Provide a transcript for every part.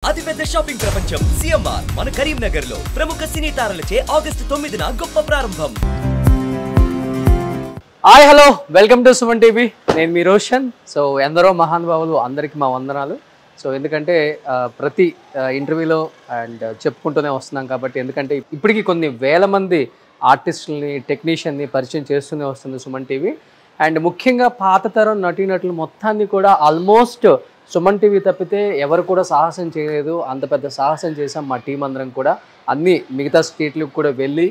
అతిపెద్ద షాపింగ్ ప్రపంచం సిఎంఆర్ మన కరీంనగర్ లో ప్రముఖ సినీ తారలచే ఆగస్టు 9న గొప్ప ప్రారంభం. Hi hello welcome to Suman TV. నేను మీ రోషన్. సో ఎందరో మహానుభావులు అందరికీ మా వందనాలు. సో ఎందుకంటే ప్రతి ఇంటర్వ్యూలో అండ్ చెప్పుకుంటూనే వస్తున్నాం కాబట్టి, ఎందుకంటే ఇప్పటికీ కొన్ని వేల మంది ఆర్టిస్టులని టెక్నీషియన్ని పరిచయం చేస్తూనే వస్తుంది సుమన్ టీవీ. అండ్ ముఖ్యంగా పాత తరం నటీనటులు మొత్తాన్ని కూడా ఆల్మోస్ట్ సుమన్ టీవీ తప్పితే ఎవరు కూడా సాహసం చేయలేదు. అంత పెద్ద సాహసం చేసాం మా టీం అందరం కూడా. అన్ని మిగతా స్టేట్లకు కూడా వెళ్ళి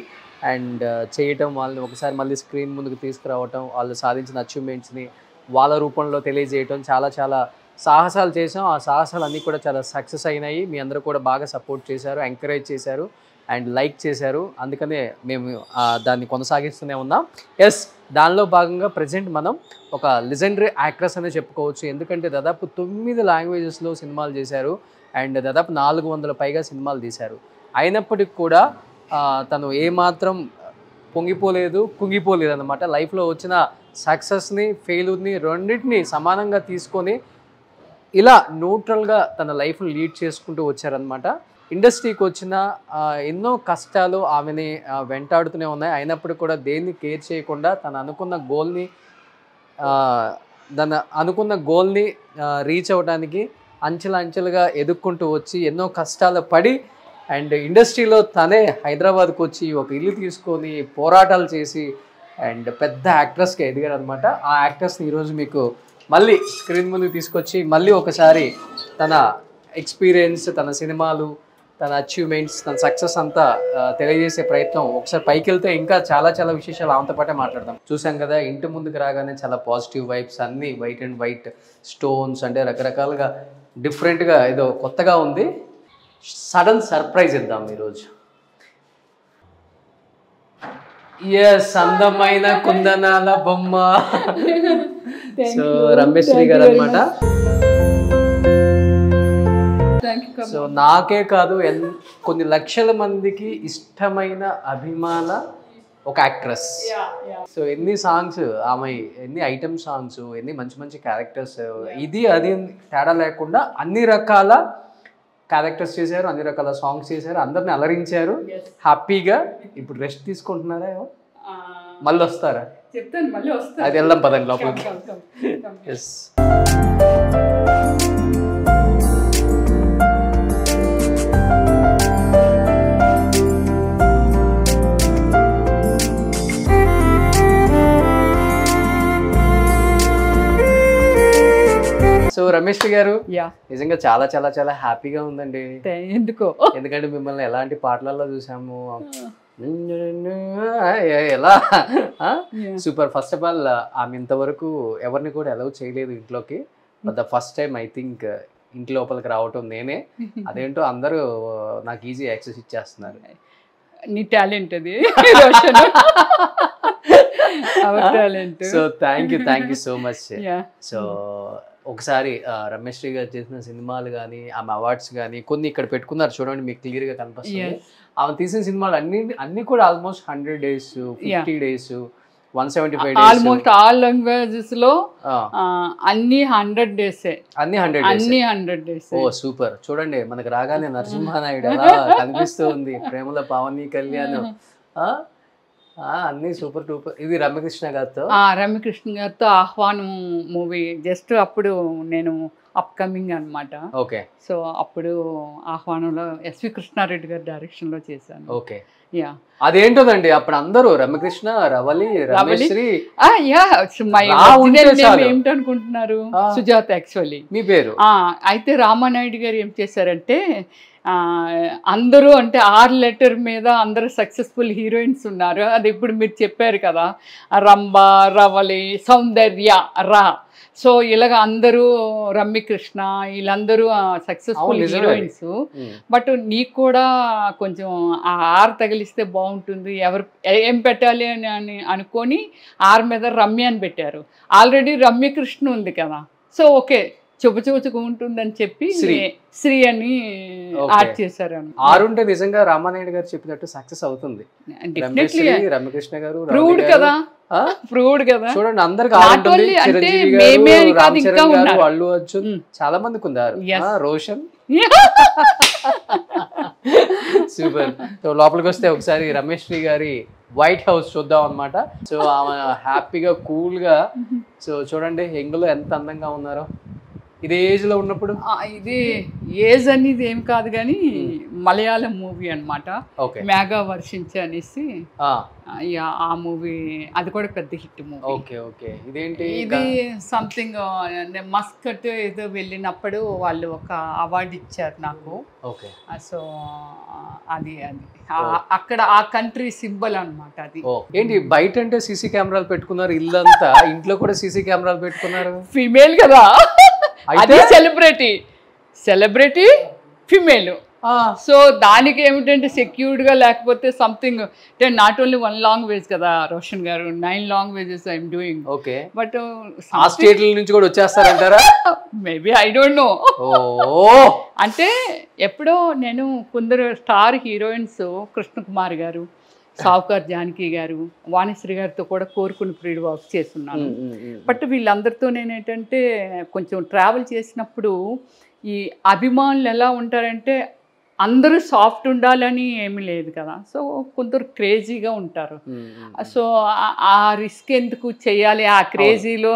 అండ్ చేయటం, వాళ్ళని ఒకసారి మళ్ళీ స్క్రీన్ ముందుకు తీసుకురావటం, వాళ్ళు సాధించిన అచీవ్మెంట్స్ని వాళ్ళ రూపంలో తెలియజేయటం, చాలా చాలా సాహసాలు చేసాం. ఆ సాహసాలు అన్నీ కూడా చాలా సక్సెస్ అయినాయి. మీ అందరూ కూడా బాగా సపోర్ట్ చేశారు, ఎంకరేజ్ చేశారు అండ్ లైక్ చేశారు. అందుకనే మేము దాన్ని కొనసాగిస్తూనే ఉన్నాం. ఎస్, దానిలో భాగంగా ప్రజెంట్ మనం ఒక లెజెండరీ యాక్ట్రెస్ అనే చెప్పుకోవచ్చు. ఎందుకంటే దాదాపు 9 లాంగ్వేజెస్లో సినిమాలు చేశారు అండ్ దాదాపు 400 పైగా సినిమాలు తీశారు. అయినప్పటికీ కూడా తను ఏమాత్రం పొంగిపోలేదు, కుంగిపోలేదు అన్నమాట. లైఫ్లో వచ్చిన సక్సెస్ని ఫెయిల్యూర్ని రెండింటిని సమానంగా తీసుకొని ఇలా న్యూట్రల్గా తన లైఫ్ని లీడ్ చేసుకుంటూ వచ్చారనమాట. ఇండస్ట్రీకి వచ్చిన ఎన్నో కష్టాలు ఆమెని వెంటాడుతూనే ఉన్నాయి. అయినప్పటికీ కూడా దేన్ని కేర్ చేయకుండా తను అనుకున్న గోల్ని రీచ్ అవ్వడానికి అంచెలుగా ఎదుక్కుంటూ వచ్చి ఎన్నో కష్టాలు పడి అండ్ ఇండస్ట్రీలో తనే హైదరాబాద్కి వచ్చి ఒక ఇల్లు తీసుకొని పోరాటాలు చేసి అండ్ పెద్ద యాక్ట్రెస్గా ఎదిగారు అనమాట. ఆ యాక్ట్రెస్ని ఈరోజు మీకు మళ్ళీ స్క్రీన్ ముందుకు తీసుకొచ్చి మళ్ళీ ఒకసారి తన ఎక్స్పీరియన్స్, తన సినిమాలు, తన అచీవ్మెంట్స్, తన సక్సెస్ అంతా తెలియజేసే ప్రయత్నం. ఒకసారి పైకి వెళ్తే ఇంకా చాలా చాలా విశేషాలు ఆమెతో పాటే మాట్లాడదాం. చూసాం కదా, ఇంటి ముందుకు రాగానే చాలా పాజిటివ్ వైబ్స్, అన్నీ వైట్ అండ్ వైట్ స్టోన్స్, అంటే రకరకాలుగా డిఫరెంట్గా ఏదో కొత్తగా ఉంది. సడన్ సర్ప్రైజ్ ఇద్దాం ఈరోజు. ఎస్, అందమైన కుందనాల బొమ్మ. సో రమేశ్రీ గారు అనమాట. సో నాకే కాదు, కొన్ని లక్షల మందికి ఇష్టమైన అభిమాన ఒక యాక్ట్రెస్. సో ఎన్ని సాంగ్స్ ఆమె, ఎన్ని ఐటమ్ సాంగ్స్, ఎన్ని మంచి మంచి క్యారెక్టర్స్, ఇది అది తేడా లేకుండా అన్ని రకాల క్యారెక్టర్స్ చేశారు, అన్ని రకాల సాంగ్స్ చేశారు, అందరిని అలరించారు. హ్యాపీగా ఇప్పుడు రెస్ట్ తీసుకుంటున్నారా? మళ్ళీ వస్తారా? అది వెళ్దాం పదండి లోపలికి. ఎస్, సో రమేష్ గారు, నిజంగా చాలా చాలా చాలా హ్యాపీగా ఉందండి. ఎందుకంటే మిమ్మల్ని ఎలాంటి పాటలలో చూసాము, ఎలా సూపర్. ఫస్ట్ ఆఫ్ ఆల్ ఆమె ఇంతవరకు ఎవరిని కూడా అలౌ చేయలేదు ఇంట్లోకి. But the first time I think ఇంటి లోపలికి రావటం నేనే. అదేంటో అందరూ నాకు ఈజీ యాక్సెస్ ఇచ్చేస్తున్నారు. నీ టాలెంట్ అది. So thank you so much. So ఒకసారి రమేష్ గారు చేసిన సినిమాలు కానీ, ఆమె అవార్డ్స్ కానీ కొన్ని ఇక్కడ పెట్టుకున్నారు చూడండి, మీకు క్లియర్గా కనిపిస్తుంది. ఆమె తీసిన సినిమాలు అన్ని కూడా almost 100 days, 50 days, 175 days, almost all languages లో అన్ని 100 days. అన్ని 100 days. ఓ సూపర్. చూడండి, మనకు రాగానే నరసింహానాయుడు అలా కనిపిస్తూ ఉంది, ప్రేమల పావని కళ్యాణ్, అన్ని సూపర్ టూపర్. ఇది రమ్యకృష్ణ గారితో ఆహ్వానం మూవీ జస్ట్ అప్పుడు నేను అప్కమింగ్ అనమాట. ఓకే. సో అప్పుడు ఆహ్వానంలో ఎస్వి కృష్ణారెడ్డి గారి డైరెక్షన్ లో చేశాను. ఓకే. అదేంటోదండి, అప్పుడు అందరూ రమ్యకృష్ణ, రవలి, ఏమిటనుకుంటున్నారు? సుజాత యాక్చువల్లీ మీ పేరు. అయితే రామానాయుడు గారు ఏం చేశారంటే, అందరూ అంటే 6 letter మీద అందరూ సక్సెస్ఫుల్ హీరోయిన్స్ ఉన్నారు. అది ఇప్పుడు మీరు చెప్పారు కదా, రంభ, రవలి, సౌందర్య, రా. సో ఇలాగ అందరూ రమ్యకృష్ణ వీళ్ళందరూ సక్సెస్ఫుల్ హీరోయిన్స్. బట్ నీకు కూడా కొంచెం ఆ ఆర్ తగిలిస్తే బాగుంటుంది, ఎవరు ఏం పెట్టాలి అని అనుకొని ఆర్ మీద రమ్య అని పెట్టారు. ఆల్రెడీ రమ్యకృష్ణ ఉంది కదా, సో ఓకే చుబచుబుచుగా ఉంటుందని చెప్పి శ్రీ అని యాడ్ చేశారు. ఆరుంటే నిజంగా రామానాయుడు గారు చెప్పినట్టు సక్సెస్ అవుతుంది. రమ్యకృష్ణ గారు ప్రూవ్డ్ కదా, ప్రూవ్డ్ కదా. చూడండి, అందరికి చిరంజీవి గారు, రామ్ చరణ్ గారు, అల్లు అర్జున్ చాలా మందికి ఉన్నారు. రోషన్ సూపర్. సో లోపలికి వస్తే ఒకసారి రమేష్ శ్రీ గారి వైట్ హౌస్ చూద్దాం అనమాట. సో ఆమె హ్యాపీగా కూల్గా, సో చూడండి యంగ్లో ఎంత అందంగా ఉన్నారో ఇది ఏజ్ లో ఉన్నప్పుడు. ఇది ఏజ్ అనేది ఏం కాదు కానీ మలయాళం మూవీ అనమాట, మేఘా వర్షించి అనేసి. ఆ మూవీ అది కూడా పెద్ద హిట్ మూవీ. Okay okay. ఇదేంటి? ఇది సంథింగ్ మస్కట్ ఏదో వెళ్ళినప్పుడు వాళ్ళు ఒక అవార్డు ఇచ్చారు నాకు. ఓకే. సో అది అక్కడ ఆ కంట్రీ సింబల్ అనమాట అది. ఏంటి బయట అంటే సీసీ కెమెరాలు పెట్టుకున్నారు, ఇల్లంతా ఇంట్లో కూడా సీసీ కెమెరాలు పెట్టుకున్నారు. ఫీమేల్ కదా, అది సెలబ్రిటీ ఫిమేల్. సో దానికి ఏమిటంటే సెక్యూర్డ్గా లేకపోతే సంథింగ్ అంటే నాట్ ఓన్లీ 1 లాంగ్వేజ్ కదా Roshan garu, 9 languages I'm doing. Okay. But ఆ స్టేట్ల నుంచి కూడా వచ్చేస్తారంటారా? Maybe I don't know. అంటే ఎప్పుడో నేను కొందరు స్టార్ హీరోయిన్స్ కృష్ణకుమార్ గారు, సావుకార్ జానకి గారు, వాణిశ్రీ గారితో కూడా కోరుకుని ప్రీడ్ వర్క్ చేస్తున్నాను. బట్ వీళ్ళందరితో నేనేంటంటే కొంచెం ట్రావెల్ చేసినప్పుడు ఈ అభిమానులు ఎలా ఉంటారంటే అందరూ సాఫ్ట్ ఉండాలని ఏమీ లేదు కదా, సో కొందరు క్రేజీగా ఉంటారు. సో ఆ రిస్క్ ఎందుకు చేయాలి ఆ క్రేజీలో?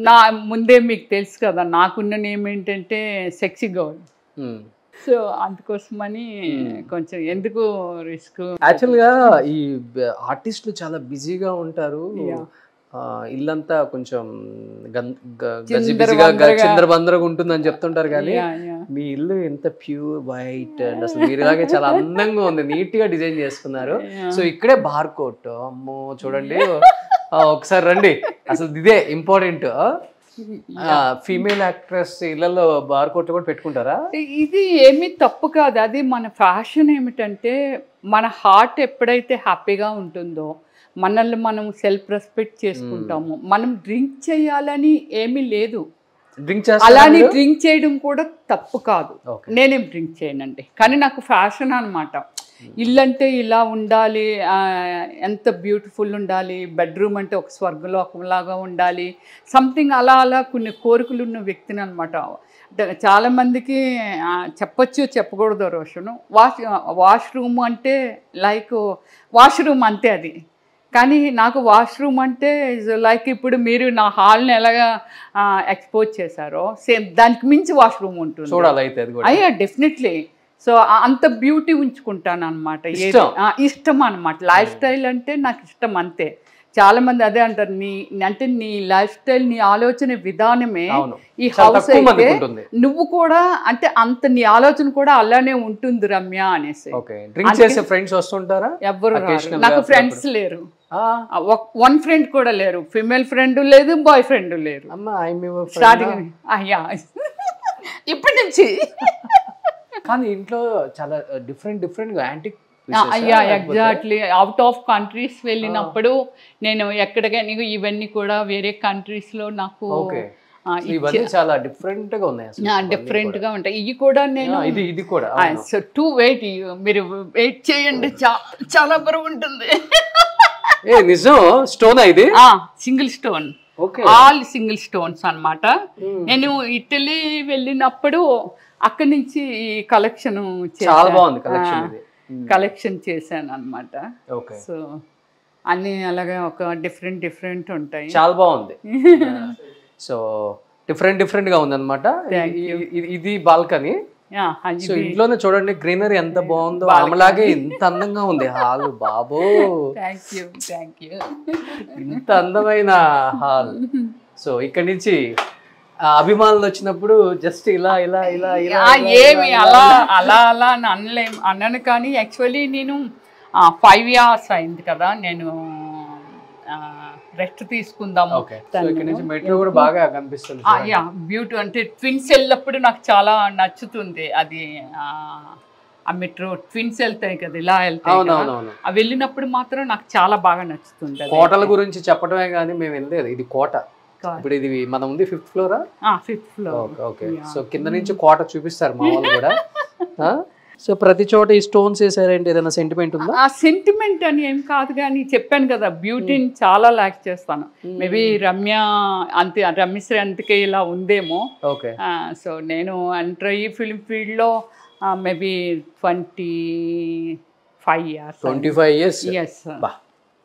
నా ముందే మీకు తెలుసు కదా నాకున్న నేమ్ ఏంటంటే సెక్సీ గర్ల్. సో అందుకోసమని కొంచెం ఎందుకు రిస్క్. యాక్చువల్గా ఈ ఆర్టిస్టులు చాలా బిజీగా ఉంటారు, ఇల్లంతా కొంచెం చిందరబందరగా ఉంటుందని చెప్తుంటారు, కానీ మీ ఇల్లు ఎంత ప్యూర్ వైట్ అండ్ అసలు మీరులాగే చాలా అందంగా ఉంది, నీట్ గా డిజైన్ చేసుకున్నారు. సో ఇక్కడే బార్ కోట్, అమ్మో చూడండి ఒకసారి రండి, అసలు ఇదే ఇంపార్టెంట్. ఫీమేల్ యాక్ట్రెస్ ఇళ్లలో బార్ కోట్ కూడా పెట్టుకుంటారా? ఇది ఏమీ తప్పు కాదు, అది మన ఫ్యాషన్. ఏమిటంటే మన హార్ట్ ఎప్పుడైతే హ్యాపీగా ఉంటుందో మనల్ని మనం సెల్ఫ్ రెస్పెక్ట్ చేసుకుంటాము. మనం డ్రింక్ చేయాలని ఏమీ లేదు, అలానే డ్రింక్ చేయడం కూడా తప్పు కాదు. నేనేం డ్రింక్ చేయనండి, కానీ నాకు ఫ్యాషన్ అనమాట. ఇల్లంటే ఇలా ఉండాలి, ఎంత బ్యూటిఫుల్ ఉండాలి, బెడ్రూమ్ అంటే ఒక స్వర్గలోకంలాగా ఉండాలి, సంథింగ్ అలా అలా కొన్ని కోరికలు ఉన్న వ్యక్తిని అనమాట. చాలామందికి చెప్పచ్చు చెప్పకూడదు రోషను. వాష్రూమ్ అంటే లైక్ వాష్రూమ్ అంతే అది, కానీ నాకు వాష్రూమ్ అంటే లైక్ ఇప్పుడు మీరు నా హాల్ని ఎలాగా ఎక్స్పోజ్ చేశారో సేమ్ దానికి మించి వాష్రూమ్ ఉంటుంది. అయ్యా డెఫినెట్లీ. సో అంత బ్యూటీ ఉంచుకుంటాను అనమాట, ఇష్టం అనమాట. లైఫ్ స్టైల్ అంటే నాకు ఇష్టం అంతే. చాలా మంది అదే అంటారు, నీ లైఫ్ స్టైల్, నీ ఆలోచన విధానమే ఈ హౌస్ అయితే నువ్వు కూడా అంటే అంత నీ ఆలోచన కూడా అలానే ఉంటుంది రమ్య అనేసి. ఎవ్వరు నాకు ఫ్రెండ్స్ లేరు, 1 ఫ్రెండ్ కూడా లేరు, ఫిమేల్ ఫ్రెండ్ లేదు, బాయ్ ఫ్రెండ్ లేరు. స్టార్టింగ్ ఇప్పటి నుంచి. కానీ ఇంట్లో చాలా different antique. Exactly. Out of countries వెళ్ళినప్పుడు నేను ఎక్కడికైనా ఇవన్నీ కూడా వేరే కంట్రీస్ లో నాకు చాలా డిఫరెంట్ గా ఉన్నాయి, డిఫరెంట్ గా ఉంటాయి. ఇవి కూడా నేను ఇది కూడా టూ వెయిట్, మీరు వెయిట్ చేయండి, చాలా బరువు ఉంటుంది. నిజం? స్టోన్ ఇది single stone, all single stones అన్నమాట. నేను ఇటలీ వెళ్ళినప్పుడు అక్కడి నుంచి ఈ కలెక్షన్ చాలా బాగుంది, కలెక్షన్ చేశాను అనమాట. సో అన్ని అలాగే ఒక డిఫరెంట్ ఉంటాయి. చాలా బాగుంది. సో డిఫరెంట్ గా ఉంది అనమాట. ఇది బాల్కనీ. సో ఇంట్లోనే చూడండి గ్రీనరీ ఎంత బాగుందో, అలాగే ఎంత అందంగా ఉంది హాల్. బాబో ఇంత అందమైన హాల్. సో ఇక్కడ నుంచి అభిమానులు వచ్చినప్పుడు జస్ట్ ఇలా ఏమి అలా అన్నాను. కానీ యాక్చువల్లీ నేను 5 years అయింది కదా నేను రెస్ట్ తీసుకుందాము. మెట్రో కూడా బాగా కనిపిస్తుంది. బ్యూటీ అంటే ట్విన్స్ వెళ్ళినప్పుడు నాకు చాలా నచ్చుతుంది. అది ఆ మెట్రో ట్విన్స్ వెళ్తాయి కదా, ఇలా వెళ్తాయి, అవి వెళ్ళినప్పుడు మాత్రం నాకు చాలా బాగా నచ్చుతుంది. కోటల గురించి చెప్పడమే కానీ మేము వెళ్ళలేదు. ఇది కోట. ఇప్పుడు ఇది మనం ఉంది 5th floor. 5th floor. Okay. So కింద నుంచి కోట చూపిస్తారు మా వాళ్ళు కూడా. సో ప్రతి చోట ఈ స్టోన్స్ వేసారంటే ఏదైనా సెంటిమెంట్ ఉందా? ఆ సెంటిమెంట్ అని ఏం కాదు, కానీ చెప్పాను కదా బ్యూటీని చాలా ల్యాక్ చేస్తాను. మేబీ రమ్యశ్రీ అందుకే ఇలా ఉందేమో. ఓకే. సో నేను ఎంటర్ అయ్యి ఫిల్మ్ ఫీల్డ్లో maybe 25 years. 25 years? Yes,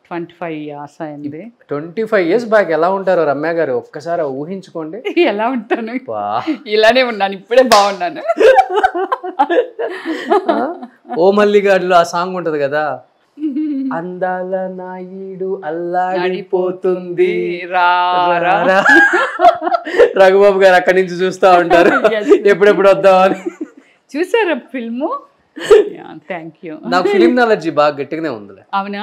25 years అయింది. 25 years బ్యాక్ ఎలా ఉంటారో రమ్య గారు ఒక్కసారి ఊహించుకోండి. ఎలా ఉంటాను, ఇలానే ఉన్నాను, ఇప్పుడే బాగున్నాను. ఓ మల్లిగాడులో ఆ సాంగ్ ఉంటది కదా, అందాల నాయుడు అల్లాడిపోతుంది రఘుబాబు గారు అక్కడి నుంచి చూస్తా ఉంటారు ఎప్పుడెప్పుడు వద్దామని. చూసారా ఫిల్ము? Thank you. నాకు ఫిలిం నాలెడ్జి బాగా గట్టిగానే ఉంది. అవునా?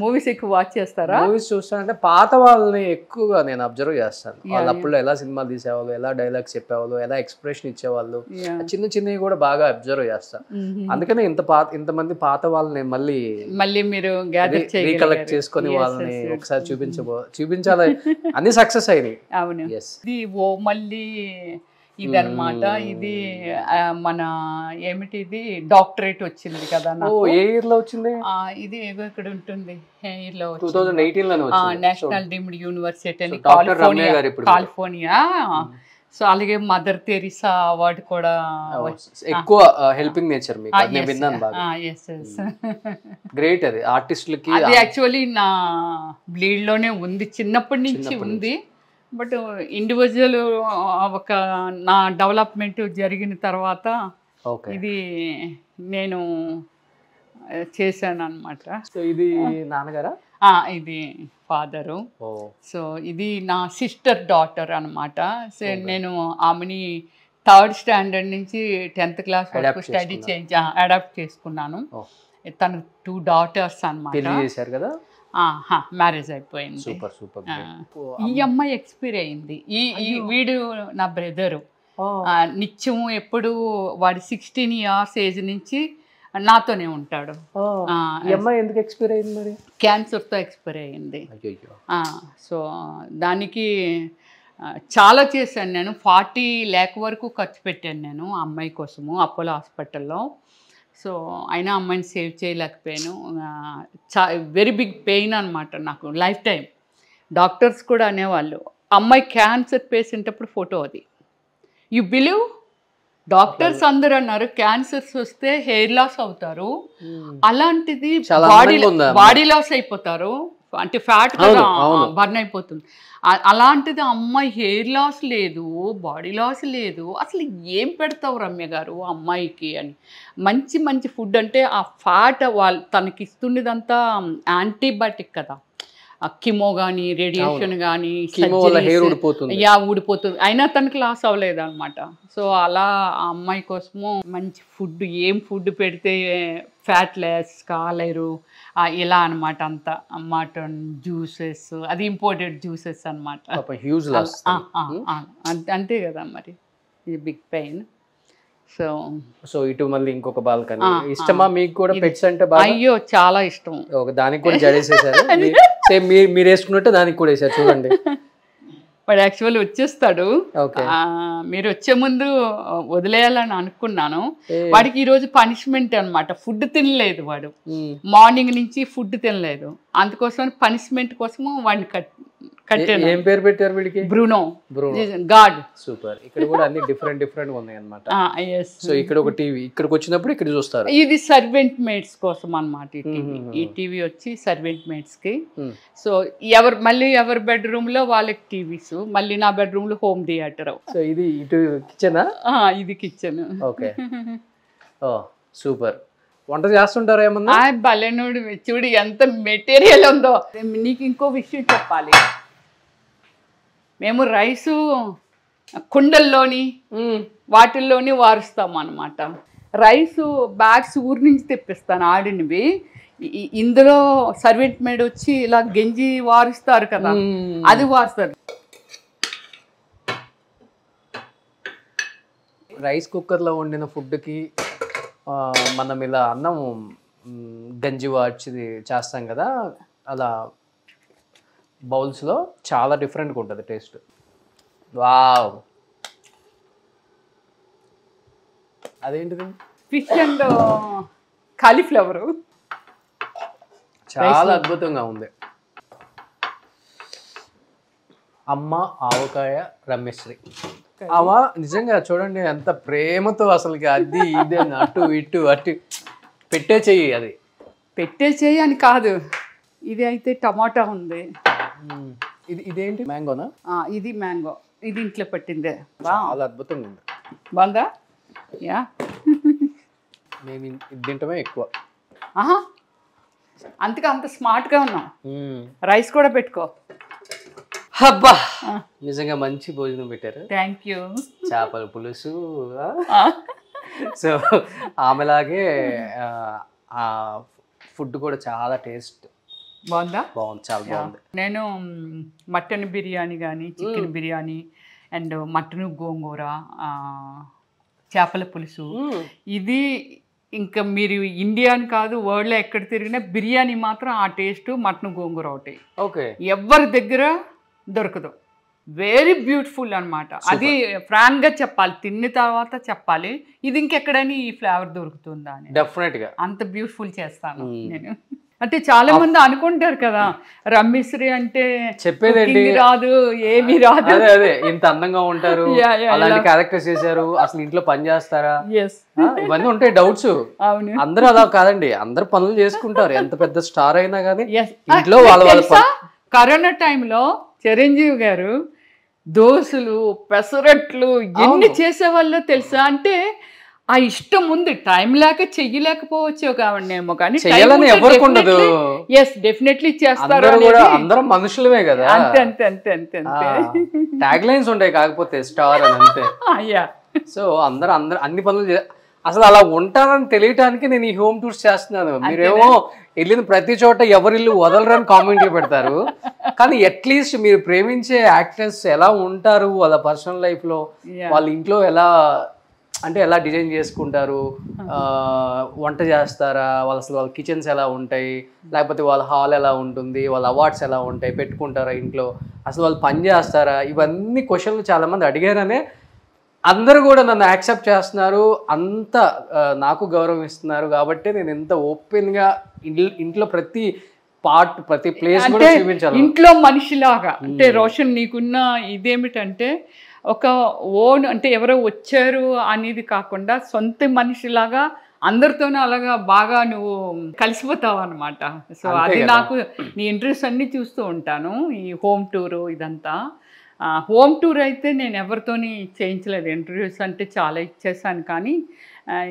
మూవీస్ ఎక్కువ వాచ్ చేస్తారా? మూవీస్ చూస్తానంటే పాత వాళ్ళని ఎక్కువగా నేను అబ్జర్వ్ చేస్తాను. వాళ్ళు అప్పుడు ఎలా సినిమాలు తీసేవాళ్ళు, ఎలా డైలాగ్స్ చెప్పేవాళ్ళు, ఎలా ఎక్స్ప్రెషన్ ఇచ్చేవాళ్ళు, చిన్న చిన్నవి కూడా బాగా అబ్జర్వ్ చేస్తాను. అందుకనే ఇంతమంది పాత వాళ్ళని మళ్ళీ మీరు రీకలెక్ట్ చేసుకొని వాళ్ళని ఒకసారి చూపించాలి. అన్ని సక్సెస్ అయినాయి. అవును. ఓ మళ్ళీ ఇదన్నమాట. ఇది మన ఏమిటి, ఇది డాక్టరేట్ వచ్చింది కదా నాకు. ఏ ఇయర్ లో వచ్చింది ఇది? ఏదో ఇక్కడ ఉంటుంది, 2018 నేషనల్ డీమ్డ్ యూనివర్సిటీ అని కాలిఫోర్నియా. సో అలాగే మదర్ తెరీసా అవార్డు కూడా. ఎక్కువ హెల్పింగ్ నేచర్ మీకు, నేను విన్నాను బాగా. గ్రేట్. అది ఆర్టిస్టులకి అది యాక్చువల్లీ నా బ్లీడ్ లోనే ఉంది, చిన్నప్పటి నుంచి ఉంది. బట్ ఇండివిజువల్ ఒక నా డెవలప్మెంట్ జరిగిన తర్వాత ఇది నేను చేశాను అనమాట. సో ఇది నాన్నగారా? ఇది ఫాదరు. సో ఇది నా సిస్టర్ డాటర్ అనమాట. సో నేను ఆమెని 3rd standard నుంచి 10th class వరకు స్టడీ అడాప్ట్ చేసుకున్నాను. తను 2 daughters అనమాట. చేశారు కదా? మ్యారేజ్ అయిపోయింది. Super super. ఈ అమ్మాయి ఎక్స్పైర్ అయింది. వీడు నా బ్రదరు. నిత్యం ఎప్పుడు వాడి 16 years ఏజ్ నుంచి నాతోనే ఉంటాడు. ఎందుకు ఎక్స్పైర్ అయింది మరి? క్యాన్సర్తో ఎక్స్పైర్ అయింది. సో దానికి చాలా చేశాను నేను. 40 lakh వరకు ఖర్చు పెట్టాను నేను ఆ అమ్మాయి కోసము అపోలో హాస్పిటల్లో. సో అయినా అమ్మాయిని సేవ్ చేయలేకపోయాను. వెరీ బిగ్ పెయిన్ అనమాట నాకు లైఫ్ టైం. డాక్టర్స్ కూడా అనేవాళ్ళు, అమ్మాయి క్యాన్సర్ పేషెంట్ అప్పుడు ఫోటో అది. You believe? డాక్టర్స్ అందరూ అన్నారు క్యాన్సర్స్ వస్తే హెయిర్ లాస్ అవుతారు, అలాంటిది బాడీ లాస్ అయిపోతారు, అంటే ఫ్యాట్ కూడా బర్న్ అయిపోతుంది. అలాంటిది అమ్మాయి హెయిర్ లాస్ లేదు, బాడీ లాస్ లేదు. అసలు ఏం పెడతావు రమ్య గారు అమ్మాయికి అని. మంచి మంచి ఫుడ్ అంటే ఆ ఫ్యాట్ తనకి ఇస్తుండేదంతా యాంటీబయాటిక్ కదా, కిమో కానీ రేడియేషన్ కానీ ఊడిపోతుంది. అయినా తనకు లాస్ అవ్వలేదు అనమాట. సో అలా ఆ అమ్మాయి కోసము మంచి ఫుడ్, ఏం ఫుడ్ పెడితే ఫ్యాట్ లెస్ కాలేరు ఇలా అనమాట. అంతా మటన్ జ్యూసెస్, అది ఇంపోర్టెడ్ జ్యూసెస్ అనమాట. అంతే కదా మరి, ఇది బిగ్ పెయిన్. సో ఇటు మళ్ళీ ఇంకొక బాల్కనీ ఇష్టమా మీకు కూడా? పెట్స్ అంటే అయ్యో చాలా ఇష్టం. దానికి కూడా జడేసేసారు, సేమ్ మీరు వేసుకున్నట్టు దానికి కూడా వేసారు చూడండి. వాడు యాక్చువల్లీ వచ్చేస్తాడు. మీరు వచ్చే ముందు వదిలేయాలని అనుకున్నాను. వాడికి ఈరోజు పనిష్మెంట్ అనమాట. ఫుడ్ తినలేదు వాడు, మార్నింగ్ నుంచి ఫుడ్ తినలేదు. అందుకోసం పనిష్మెంట్ కోసము వాడిని కట్టాను. ఏం పేరు పెట్టారు వీడికి? బ్రూనో. గాడ్. సూపర్. ఇక్కడ కూడా అన్ని డిఫరెంట్ ఉన్నాయి అన్నమాట. సో ఇక్కడ ఒక టీవీ, ఇక్కడికి వచ్చినప్పుడు ఇక్కడ చూస్తారు. ఇది సర్వెంట్ మేట్స్ కోసం అన్నమాట. ఈ టీవీ వచ్చి సర్వెంట్ మేట్స్ కి. సో మళ్ళీ ఎవరి బెడ్రూమ్ లో వాళ్ళకి టీవీస్, మళ్ళీ నా బెడ్రూమ్ లో హోమ్ థియేటర్. సో ఇది ఇటు కిచెనా? ఇది కిచెన్. ఓకే. ఓ సూపర్. వంట చేస్తుంటారా ఏమన్నా? బలెనుడు చూడు ఎంత మెటీరియల్ ఉందో. నీకు ఇంకో విషయం చెప్పాలి. మేము రైసు కుండల్లోని వాటిల్లోని వారుస్తాం అన్నమాట. రైసు బ్యాగ్స్ ఊరి నుంచి తెప్పిస్తాను ఆడినవి. ఇందులో సర్వెంట్ మేడ్ వచ్చి ఇలా గెంజి వారుస్తారు కదా, అది వారుస్తారు. రైస్ కుక్కర్లో వండిన ఫుడ్కి మనం ఇలా అన్నం గంజి వార్చి చేస్తాం కదా, అలా బౌల్స్లో చాలా డిఫరెంట్గా ఉంటుంది టేస్ట్. వావ్. అదేంటిది? ఫిష్ అండ్ కాలీఫ్లవర్ చాలా అద్భుతంగా ఉంది. అమ్మ ఆవకాయ రమేశ్రీ ఆమె నిజంగా చూడండి ఎంత ప్రేమతో అసలుకి అది ఇదే అటు ఇటు పెట్టే చెయ్యి అది పెట్టే చెయ్యి అని కాదు. ఇది అయితే టమాటా ఉంది. ఇదేంటి మ్యాంగోనా? ఇది మ్యాంగో. ఇది ఇంట్లో పట్టిందే. చాలా అద్భుతంగా ఉంది. బాగుందా? యా మేము ఇది తింటమే ఎక్కువ. అందుకే అంత స్మార్ట్గా ఉన్నాం. రైస్ కూడా పెట్టుకో. అబ్బా నిజంగా మంచి భోజనం పెట్టారు. Thank you. చేపల పులుసు. సో ఆమెలాగే ఫుడ్ కూడా చాలా టేస్ట్ బాగుందా? బాగుంది, చాలా బాగుంది. నేను మటన్ బిర్యానీ కానీ చికెన్ బిర్యానీ అండ్ మటన్ గోంగూర చేపల పులుసు ఇది ఇంకా మీరు ఇండియాని కాదు వరల్డ్లో ఎక్కడ తిరిగినా బిర్యానీ మాత్రం ఆ టేస్ట్ మటన్ గోంగూర ఒకటి. ఓకే, ఎవరి దగ్గర దొరకదు. వెరీ బ్యూటిఫుల్ అనమాట. అది ఫ్రాంక్గా చెప్పాలి, తిన్న తర్వాత చెప్పాలి ఇది ఇంకెక్కడైనా ఈ ఫ్లేవర్ దొరుకుతుందా అని. డెఫినెట్గా అంత బ్యూటిఫుల్ చేస్తాను నేను. అంటే చాలా మంది అనుకుంటారు కదా రమ్మిశ్రీ అంటే చెప్పేదేంటి రాదు, ఏమీ రాదు. అదే అదే ఇంత అందంగా ఉంటారు, అలాంటి క్యారెక్టర్స్ చేశారు, అసలు ఇంట్లో పని చేస్తారా, ఇవన్నీ ఉంటాయి డౌట్స్. అవును, అందరూ అలా కాదండి, అందరు పనులు చేసుకుంటారు. ఎంత పెద్ద స్టార్ అయినా కానీ ఇంట్లో వాళ్ళ కరోనా టైంలో చిరంజీవి గారు దోశలు పెసరట్లు ఎన్ని చేసేవాళ్ళో తెలుసా. అంటే ఆ ఇష్టం ఉంది, టైం లేక చెయ్యలేకపోవచ్చు కావడేమో కానీ ఎవరికి ఉండదు. ఎస్ డెఫినెట్లీ చేస్తారు. అందరం మనుషులమే కదా. అంతే అంతే అంతే అంతే అంతే. ట్యాగ్ లైన్స్ ఉంటాయి కాకపోతే స్టార్ అని అంతే. సో అందరూ అన్ని పనులు అసలు అలా ఉంటానని తెలియటానికి నేను ఈ హోమ్ టూర్స్ చేస్తున్నాను. మీరేమో వెళ్ళిన ప్రతి చోట ఎవరిల్లు వదలరని కామెంట్లు పెడతారు, కానీ అట్లీస్ట్ మీరు ప్రేమించే యాక్టర్స్ ఎలా ఉంటారు, వాళ్ళ పర్సనల్ లైఫ్ లో వాళ్ళ ఇంట్లో ఎలా అంటే ఎలా డిజైన్ చేసుకుంటారు, వంట చేస్తారా, అసలు వాళ్ళ కిచెన్స్ ఎలా ఉంటాయి, లేకపోతే వాళ్ళ హాల్ ఎలా ఉంటుంది, వాళ్ళ అవార్డ్స్ ఎలా ఉంటాయి, పెట్టుకుంటారా ఇంట్లో, అసలు వాళ్ళు పని చేస్తారా, ఇవన్నీ క్వశ్చన్లు చాలామంది అడిగారనే అందరూ కూడా నన్ను యాక్సెప్ట్ చేస్తున్నారు, అంత నాకు గౌరవం ఇస్తున్నారు. కాబట్టి నేను ఎంత ఓపెన్గా ఇంట్లో ప్రతి పార్ట్ ప్రతి ప్లేస్ కూడా చూపించాలి. ఇంట్లో మనిషిలాగా అంటే రోషన్ నీకున్న ఇదేమిటంటే ఒక ఓన్ అంటే ఎవరో వచ్చారు అనేది కాకుండా సొంత మనిషిలాగా అందరితోనూ అలాగా బాగా నువ్వు కలిసిపోతావు అనమాట. సో అది నాకు నీ ఇంట్రెస్ట్ అన్నీ చూస్తూ ఉంటాను. ఈ హోమ్ టూరు ఇదంతా. హోమ్ టూర్ అయితే నేను ఎవరితోని చేయించలేదు. ఇంటర్వ్యూస్ అంటే చాలా ఇచ్చేసాను, కానీ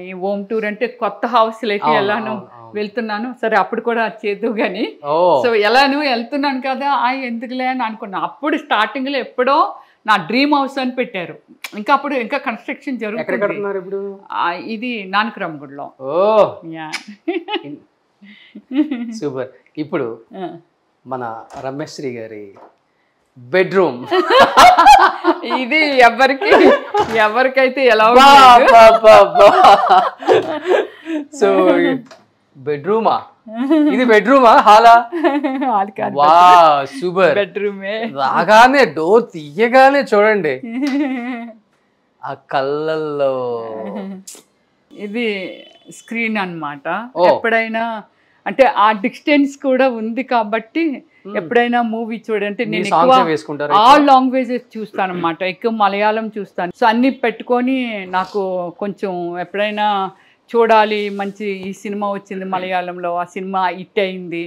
ఈ హోమ్ టూర్ అంటే కొత్త హౌస్లోకి ఎలాను వెళ్తున్నాను. సరే అప్పుడు కూడా చేద్దు కానీ సో ఎలాను వెళ్తున్నాను కదా ఎందుకులే అని అనుకున్నా. అప్పుడు స్టార్టింగ్లో ఎప్పుడో నా డ్రీమ్ హౌస్ అని పెట్టారు. ఇంకా అప్పుడు ఇంకా కన్స్ట్రక్షన్ జరుగుతుంది. ఇది నానక్రమగూడలో. సూపర్. ఇప్పుడు మన రమేశ్రీ గారి బెడ్రూమ్ ఇది ఎవరికైతే ఎలా సో బెడ్రూమా ఇది? బెడ్రూమా హాలా? సూపర్ బెడ్రూమే. రాగానే డోర్ తీయగానే చూడండి ఆ కళ్ళల్లో ఇది స్క్రీన్ అన్నమాట. ఎప్పుడైనా అంటే ఆ డిస్టెన్స్ కూడా ఉంది కాబట్టి ఎప్పుడైనా మూవీ చూడంటే నేను ఎక్కువ ఆల్ లాంగ్వేజెస్ చూస్తాను అన్నమాట. ఎక్కువ మలయాళం చూస్తాను. సో అన్ని పెట్టుకొని నాకు కొంచెం ఎప్పుడైనా చూడాలి, మంచి ఈ సినిమా వచ్చింది మలయాళంలో, ఆ సినిమా హిట్ అయింది,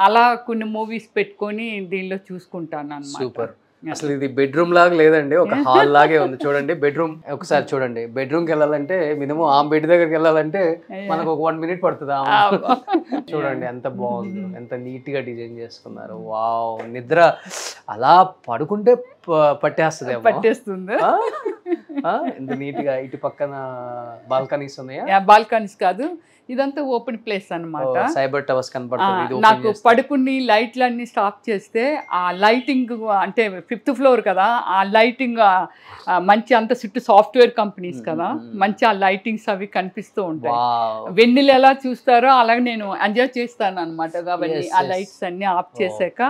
అలా కొన్ని మూవీస్ పెట్టుకొని దీనిలో చూసుకుంటాను అన్నమాట. సూపర్. అసలు ఇది బెడ్రూమ్ లాగా లేదండి, ఒక హాల్ లాగే ఉంది. చూడండి బెడ్రూమ్ ఒకసారి చూడండి. బెడ్రూమ్కి వెళ్ళాలంటే మినిమం ఆ బెడ్ దగ్గరికి వెళ్ళాలంటే మనకు ఒక 1 minute పడుతుంది. చూడండి ఎంత బాగుంది, ఎంత నీట్ గా డిజైన్ చేసుకున్నారు. వావ్, నిద్ర అలా పడుకుంటే పట్టేస్తుంది. ఎంత నీట్ గా. ఇటు పక్కన బాల్కనీస్ ఉన్నాయా? బాల్కనీస్ కాదు, ఇదంతా ఓపెన్ ప్లేస్ అన్నమాట. సైబర్ టవర్స్ కనబడుతుంది. నాకు పడుకుని లైట్లన్నీ స్టాప్ చేస్తే ఆ లైటింగ్ అంటే 5th floor కదా, ఆ లైటింగ్ మంచి అంత చుట్టూ సాఫ్ట్వేర్ కంపెనీస్ కదా, మంచి ఆ లైటింగ్స్ అవి కనిపిస్తూ ఉంటాయి. వెన్నెలు ఎలా చూస్తారో అలాగే నేను ఎంజాయ్ చేస్తాను అనమాట. కాబట్టి ఆ లైట్స్ అన్ని ఆఫ్ చేసాక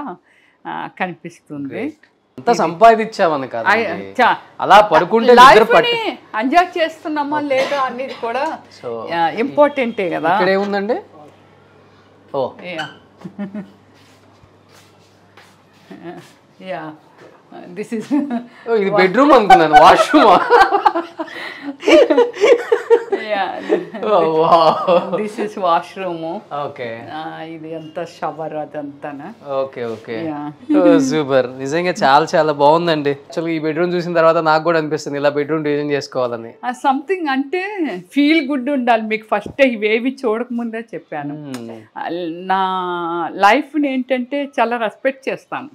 కనిపిస్తుంది. అంతా సంపాదించామని కదా, అలా పడుకుంటే ఎంజాయ్ చేస్తున్నామా లేదా అనేది కూడా ఇంపార్టెంటే కదా. ఇక్కడ ఏముందండి? ఓ యా దిస్ ఇస్ ఇది బెడ్రూమ్ అనుకున్నాను, washroom. This is washroom. Okay, ఇది అంతా షవర్ అదంతా. Okay okay, super. నిజంగా చాలా చాలా బాగుందండి. యాక్చువల్గా ఈ బెడ్రూమ్ చూసిన తర్వాత నాకు కూడా అనిపిస్తుంది ఇలా బెడ్రూమ్ డిజైన్ చేసుకోవాలని. సంథింగ్ అంటే ఫీల్ గుడ్ ఉండాలి మీకు. ఫస్ట్ ఇవేవి చూడకముందే చెప్పాను. నా లైఫ్ని ఏంటంటే చాలా రెస్పెక్ట్ చేస్తాను.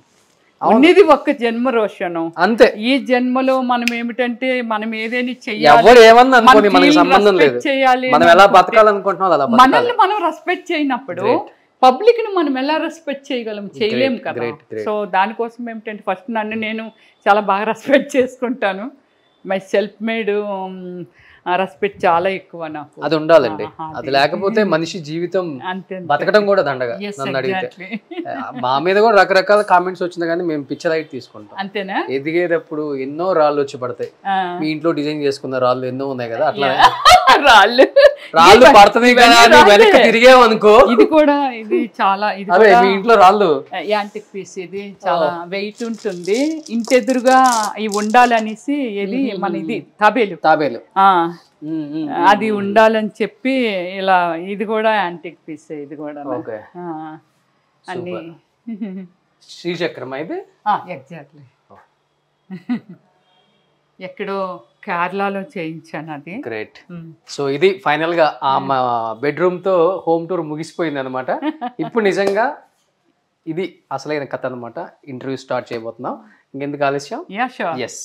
ఉన్నది ఒక్క జన్మ రోషను అంతే. ఈ జన్మలో మనం ఏమిటంటే మనం ఏదైనా చేయాలి, మనల్ని మనం రెస్పెక్ట్ చేయనప్పుడు పబ్లిక్ ని మనం ఎలా రెస్పెక్ట్ చేయగలం? చేయలేము కదా. సో దానికోసం ఏమిటంటే ఫస్ట్ నన్ను నేను చాలా బాగా రెస్పెక్ట్ చేసుకుంటాను. మై సెల్ఫ్ మేడ్ రెస్పెక్ట్ చాలా ఎక్కువ నాకు. అది ఉండాలండి. అది లేకపోతే మనిషి జీవితం బతకడం కూడా దండగా. నన్ను అడిగితే మా మీద కూడా రకరకాల కామెంట్స్ వచ్చినా కానీ మేము పిక్చర్ లైట్ తీసుకుంటాం. అంతేనా? ఎదిగేటప్పుడు ఎన్నో రాళ్ళు వచ్చి పడతాయి. మీ ఇంట్లో డిజైన్ చేసుకున్న రాళ్ళు ఎన్నో ఉన్నాయి కదా, అట్లా రాళ్ళు పడుతుంది కదా అని వెనక్కి తిరిగేమనుకో. ఇది కూడా ఇది చాలా అదే మీ ఇంట్లో రాళ్ళు యాంటిక్ పీస్. ఇది చాలా వెయిట్ ఉంటుంది. ఇంటి ఎదురుగా ఇవి ఉండాలనేసి ఇది మన ఇది తాబేలు అది ఉండాలని చెప్పి ఇలా. ఇది కూడా యాంటిక్ పీస్. ఇది కూడా అన్ని శ్రీచక్రం అయితే ఎగ్జాక్ట్లీ ఎక్కడో కేరళలో చేయించాను అది. గ్రేట్. సో ఇది ఫైనల్ గా ఆ బెడ్రూమ్ తో హోమ్ టూర్ ముగిసిపోయింది అనమాట. ఇప్పుడు నిజంగా ఇది అసలైన కథ అనమాట. ఇంటర్వ్యూ స్టార్ట్ చేయబోతున్నాం. ఇంకెందుకు ఆలస్యం? Yeah sure. ఎస్.